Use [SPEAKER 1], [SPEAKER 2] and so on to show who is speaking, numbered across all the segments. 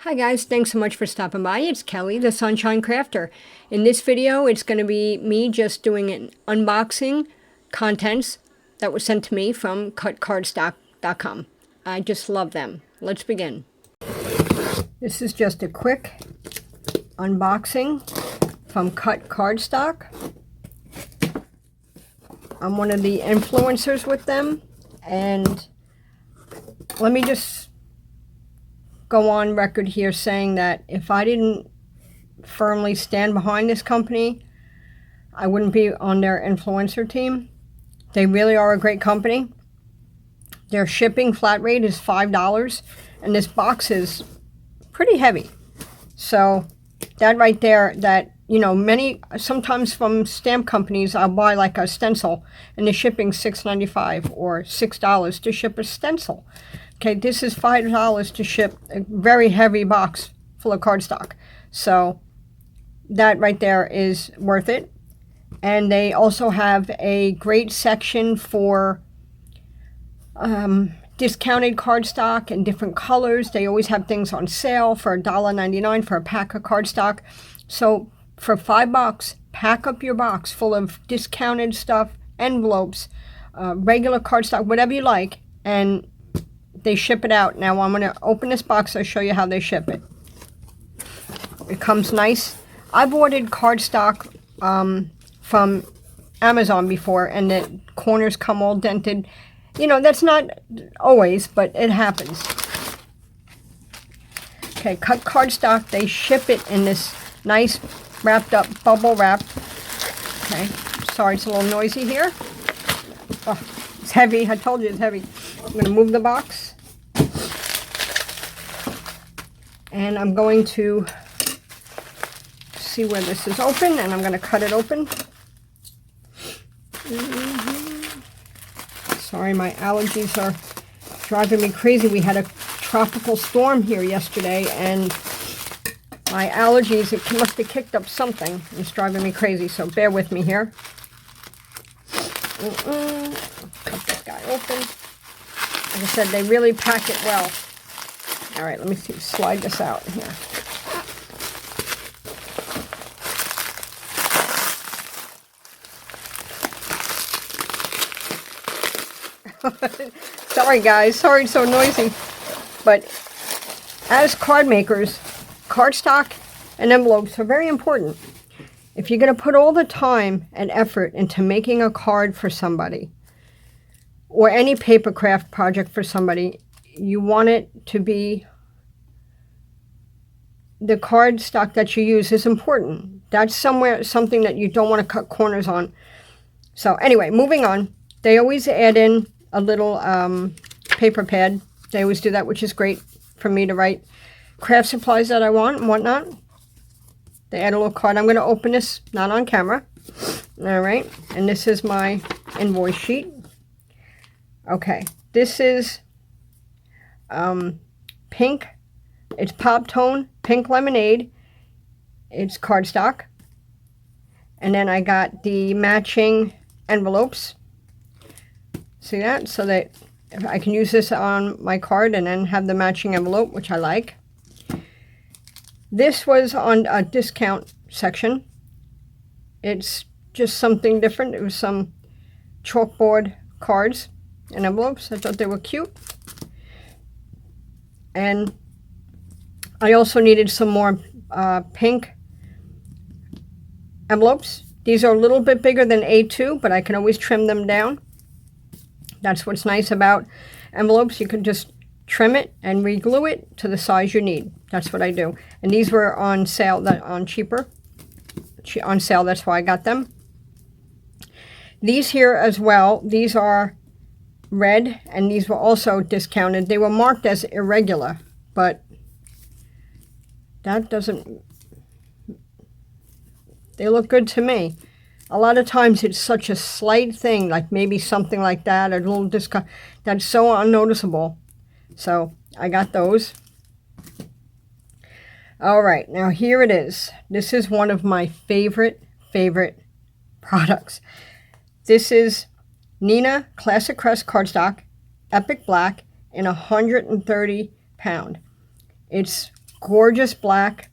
[SPEAKER 1] Hi guys, thanks so much for stopping by. It's Kelly, the Sunshine Crafter. In this video, it's going to be me just doing an unboxing contents that was sent to me from Cutcardstock.com. I just love them. Let's begin. This is just a quick unboxing from Cutcardstock. I'm one of the influencers with them, and let me just go on record here saying that if I didn't firmly stand behind this company, I wouldn't be on their influencer team. They really are a great company. Their shipping flat rate is $5, and this box is pretty heavy. So that right there, that, you know, sometimes from stamp companies, I'll buy like a stencil and the shipping's $6.95 or $6 to ship a stencil. Okay, this is $5 to ship a very heavy box full of cardstock. So that right there is worth it. And they also have a great section for discounted cardstock in different colors. They always have things on sale for $1.99 for a pack of cardstock. So for $5, pack up your box full of discounted stuff, envelopes, regular cardstock, whatever you like, and they ship it out. Now I'm going to open this box. I'll show you how they ship it. It comes nice. I've ordered cardstock from Amazon before, and the corners come all dented. You know, that's not always, but it happens. Okay, Cutcardstock, they ship it in this nice wrapped up bubble wrap. Okay, sorry it's a little noisy here. Oh, it's heavy. I told you it's heavy. I'm going to move the box. And I'm going to see where this is open, and I'm going to cut it open. Sorry, my allergies are driving me crazy. We had a tropical storm here yesterday, and my allergies, it must have kicked up something. It's driving me crazy, so bear with me here. Cut this guy open. Like I said, they really pack it well. All right, let me see, slide this out here. Sorry guys, sorry it's so noisy. But as card makers, cardstock and envelopes are very important. If you're going to put all the time and effort into making a card for somebody, or any paper craft project for somebody, you want it to be, the cardstock that you use is important. That's something that you don't want to cut corners on. So anyway, moving on. They always add in a little paper pad. They always do that, which is great for me to write craft supplies that I want and whatnot. They add a little card. I'm going to open this, not on camera. All right, and this is my invoice sheet. Okay, this is pink. It's Pop Tone Pink Lemonade. It's cardstock. And then I got the matching envelopes. See that? So that I can use this on my card and then have the matching envelope, which I like. This was on a discount section. It's just something different. It was some chalkboard cards and envelopes. I thought they were cute. And I also needed some more pink envelopes. These are a little bit bigger than A2, but I can always trim them down. That's what's nice about envelopes. You can just trim it and re-glue it to the size you need. That's what I do. And these were on sale, on sale, that's why I got them. These here as well, these are red, and these were also discounted. They were marked as irregular, but that doesn't, they look good to me. A lot of times it's such a slight thing, like maybe something like that, a little discount, that's so unnoticeable. So I got those. All right, now here it is. This is one of my favorite products. This is Nina Classic Crest Cardstock Epic Black in 130 pound. It's gorgeous black.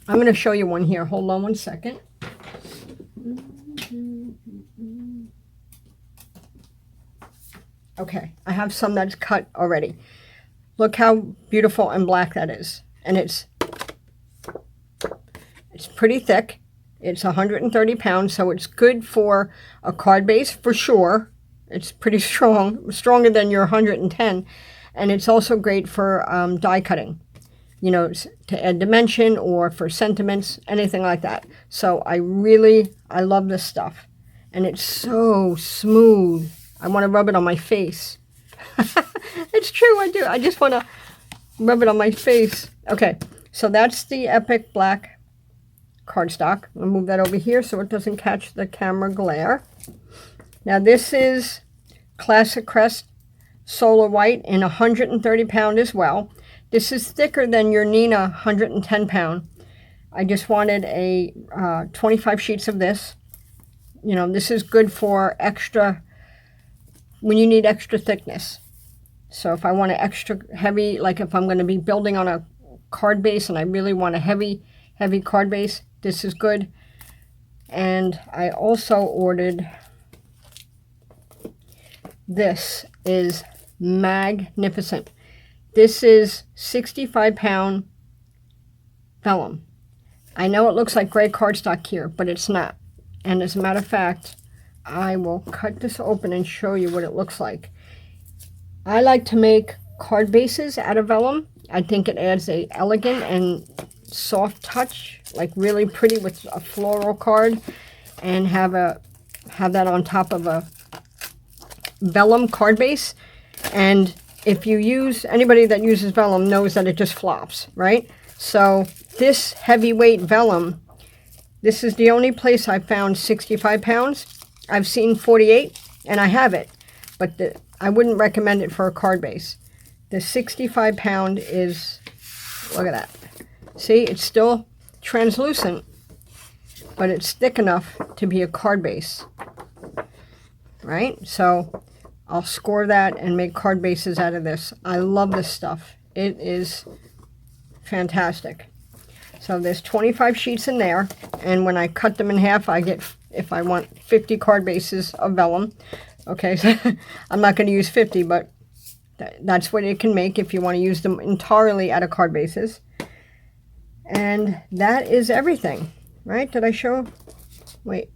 [SPEAKER 1] I'm going to show you one here. Hold on one second. Okay, I have some that's cut already. Look how beautiful and black that is. And it's pretty thick. It's 130 pounds, so it's good for a card base for sure. It's pretty strong, stronger than your 110. And it's also great for die cutting, you know, to add dimension or for sentiments, anything like that. So I love this stuff. And it's so smooth. I want to rub it on my face. It's true, I do. I just want to rub it on my face. Okay, so that's the Epic Black cardstock. I'll move that over here so it doesn't catch the camera glare. Now this is Classic Crest Solar White in 130 pound as well. This is thicker than your Nina 110 pound. I just wanted a 25 sheets of this. You know, this is good for extra, when you need extra thickness. So if I want an extra heavy, like if I'm going to be building on a card base and I really want a heavy card base, this is good. And I also ordered, this is magnificent. This is 65 pound vellum. I know it looks like gray cardstock here, but it's not. And as a matter of fact, I will cut this open and show you what it looks like. I like to make card bases out of vellum. I think it adds a elegant and soft touch, like really pretty with a floral card, and have that on top of a vellum card base. And if you use, anybody that uses vellum knows that it just flops, right? So this heavyweight vellum, this is the only place I've found 65 pounds. I've seen 48 and I have it, but I wouldn't recommend it for a card base. The 65 pound is, look at that. See, it's still translucent, but it's thick enough to be a card base, right? So I'll score that and make card bases out of this. I love this stuff. It is fantastic. So there's 25 sheets in there, and when I cut them in half, I get, if I want 50 card bases of vellum. Okay, so I'm not going to use 50, but that's what it can make if you want to use them entirely out of card bases. And that is everything, right? Did I show? Wait.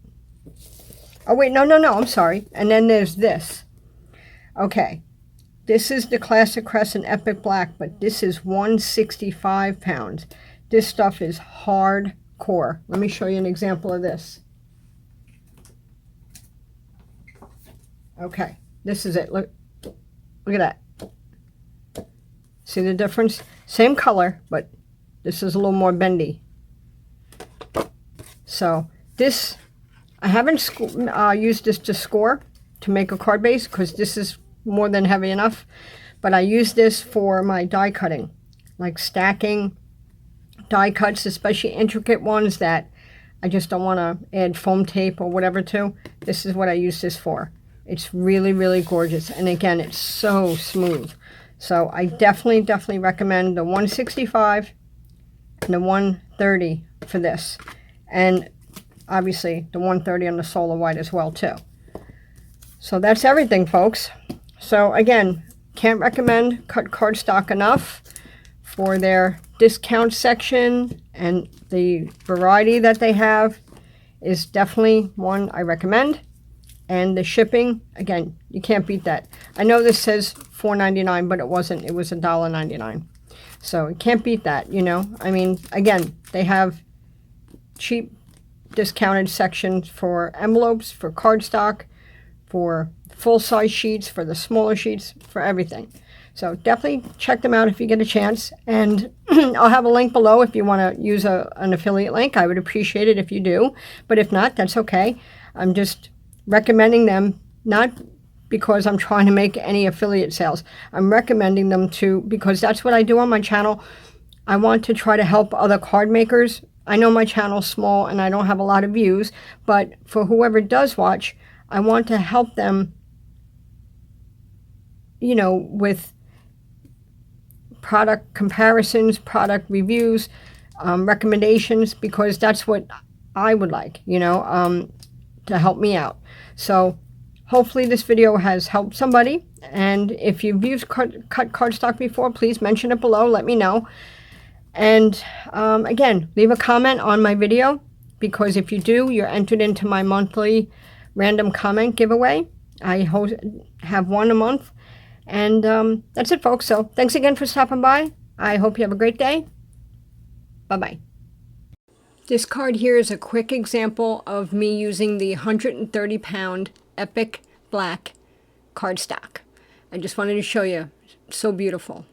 [SPEAKER 1] Oh, wait, no, I'm sorry. And then there's this. Okay, this is the Classic Crescent Epic Black, but this is 165 pounds. This stuff is hardcore. Let me show you an example of this. Okay, this is it. Look at that. See the difference? Same color, but this is a little more bendy. So this, I haven't used this to score to make a card base because this is more than heavy enough. But I use this for my die cutting, like stacking die cuts, especially intricate ones that I just don't want to add foam tape or whatever to. This is what I use this for. It's really, really gorgeous. And again, it's so smooth. So I definitely recommend the 165 and the 130 for this. And obviously the 130 on the Solar White as well too. So that's everything, folks. So again, can't recommend Cut Cardstock enough for their discount section, and the variety that they have is definitely one I recommend. And the shipping, again, you can't beat that. I know this says $4.99, but it wasn't. It was $1.99. So you can't beat that, you know. I mean, again, they have cheap discounted sections for envelopes, for cardstock, for full-size sheets, for the smaller sheets, for everything. So definitely check them out if you get a chance. And I'll have a link below if you want to use an affiliate link. I would appreciate it if you do. But if not, that's okay. I'm just recommending them, not because I'm trying to make any affiliate sales. I'm recommending them because that's what I do on my channel. I want to try to help other card makers. I know my channel's small and I don't have a lot of views, but for whoever does watch, I want to help them, you know, with product comparisons, product reviews, recommendations, because that's what I would like, you know, to help me out. So hopefully this video has helped somebody. And if you've used cut cardstock before, please mention it below. Let me know. And again, leave a comment on my video, because if you do, you're entered into my monthly random comment giveaway. I have one a month. And that's it, folks. So thanks again for stopping by. I hope you have a great day. Bye-bye. This card here is a quick example of me using the 130-pound Epic Black cardstock. I just wanted to show you. So beautiful.